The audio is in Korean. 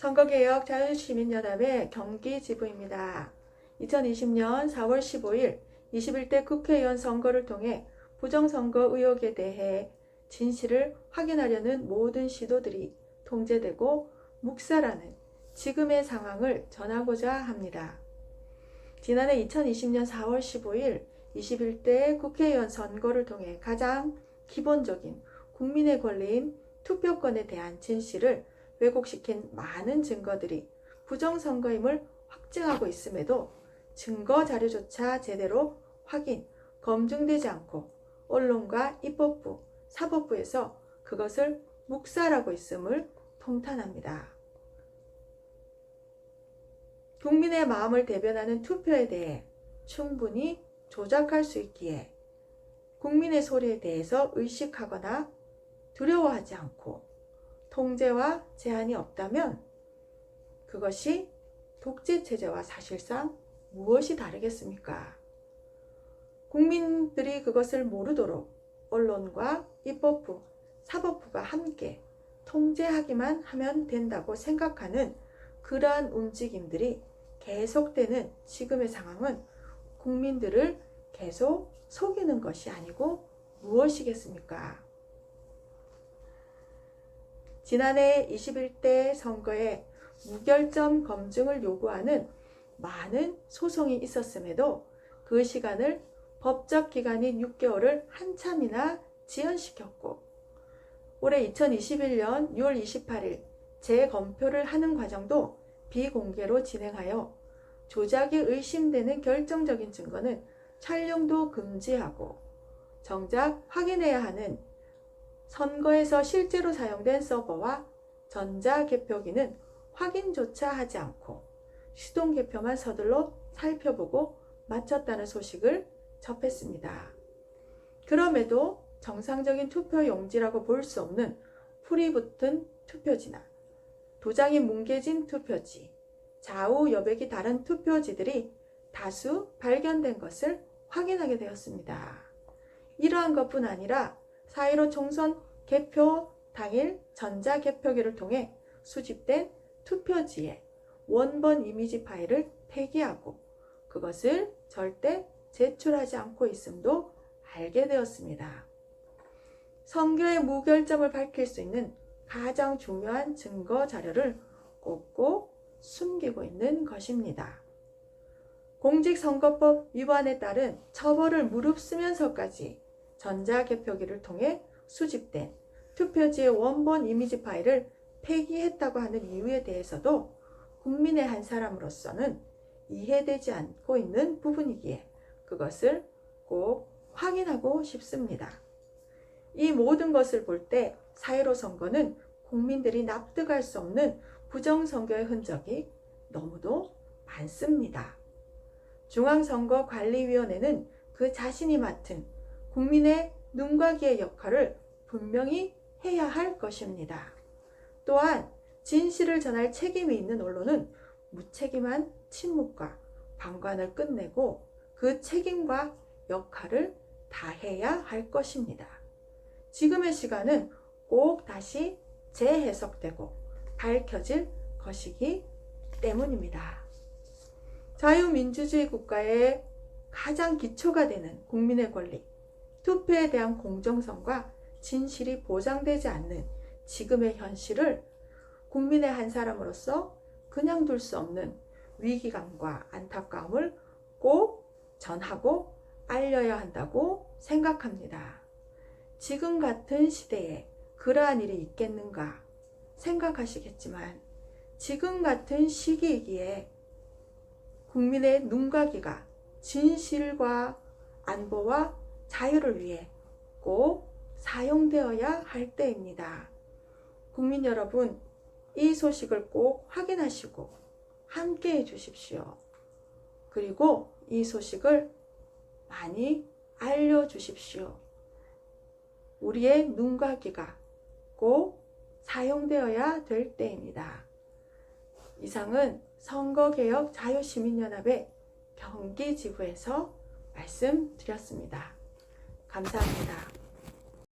선거개혁 자유시민연합의 경기지부입니다. 2020년 4월 15일 21대 국회의원 선거를 통해 부정선거 의혹에 대해 진실을 확인하려는 모든 시도들이 통제되고 묵살하는 지금의 상황을 전하고자 합니다. 지난해 2020년 4월 15일 21대 국회의원 선거를 통해 가장 기본적인 국민의 권리인 투표권에 대한 진실을 왜곡시킨 많은 증거들이 부정선거임을 확증하고 있음에도 증거 자료조차 제대로 확인, 검증되지 않고 언론과 입법부, 사법부에서 그것을 묵살하고 있음을 통탄합니다. 국민의 마음을 대변하는 투표에 대해 충분히 조작할 수 있기에 국민의 소리에 대해서 의식하거나 두려워하지 않고 통제와 제한이 없다면 그것이 독재체제와 사실상 무엇이 다르겠습니까? 국민들이 그것을 모르도록 언론과 입법부, 사법부가 함께 통제하기만 하면 된다고 생각하는 그러한 움직임들이 계속되는 지금의 상황은 국민들을 계속 속이는 것이 아니고 무엇이겠습니까? 지난해 21대 선거에 무결점 검증을 요구하는 많은 소송이 있었음에도 그 시간을 법적 기간인 6개월을 한참이나 지연시켰고 올해 2021년 6월 28일 재검표를 하는 과정도 비공개로 진행하여 조작이 의심되는 결정적인 증거는 촬영도 금지하고 정작 확인해야 하는 선거에서 실제로 사용된 서버와 전자개표기는 확인조차 하지 않고 시동개표만 서둘러 살펴보고 마쳤다는 소식을 접했습니다. 그럼에도 정상적인 투표 용지라고 볼 수 없는 풀이 붙은 투표지나 도장이 뭉개진 투표지, 좌우 여백이 다른 투표지들이 다수 발견된 것을 확인하게 되었습니다. 이러한 것뿐 아니라 4.15 총선 개표 당일 전자개표기를 통해 수집된 투표지의 원본 이미지 파일을 폐기하고 그것을 절대 제출하지 않고 있음도 알게 되었습니다. 선거의 무결점을 밝힐 수 있는 가장 중요한 증거 자료를 꼭꼭 숨기고 있는 것입니다. 공직선거법 위반에 따른 처벌을 무릅쓰면서까지 전자개표기를 통해 수집된 투표지의 원본 이미지 파일을 폐기했다고 하는 이유에 대해서도 국민의 한 사람으로서는 이해되지 않고 있는 부분이기에 그것을 꼭 확인하고 싶습니다. 이 모든 것을 볼 때 4.15 선거는 국민들이 납득할 수 없는 부정선거의 흔적이 너무도 많습니다. 중앙선거관리위원회는 그 자신이 맡은 국민의 눈과 귀의 역할을 분명히 해야 할 것입니다. 또한 진실을 전할 책임이 있는 언론은 무책임한 침묵과 방관을 끝내고 그 책임과 역할을 다해야 할 것입니다. 지금의 시간은 꼭 다시 재해석되고 밝혀질 것이기 때문입니다. 자유민주주의 국가의 가장 기초가 되는 국민의 권리, 투표에 대한 공정성과 진실이 보장되지 않는 지금의 현실을 국민의 한 사람으로서 그냥 둘 수 없는 위기감과 안타까움을 꼭 전하고 알려야 한다고 생각합니다. 지금 같은 시대에 그러한 일이 있겠는가 생각하시겠지만 지금 같은 시기이기에 국민의 눈과 귀가 진실과 안보와 자유를 위해 꼭 사용되어야 할 때입니다. 국민 여러분, 이 소식을 꼭 확인하시고 함께 해주십시오. 그리고 이 소식을 많이 알려주십시오. 우리의 눈과 귀가 꼭 사용되어야 될 때입니다. 이상은 선거개혁 자유시민연합의 경기지부에서 말씀드렸습니다. 감사합니다.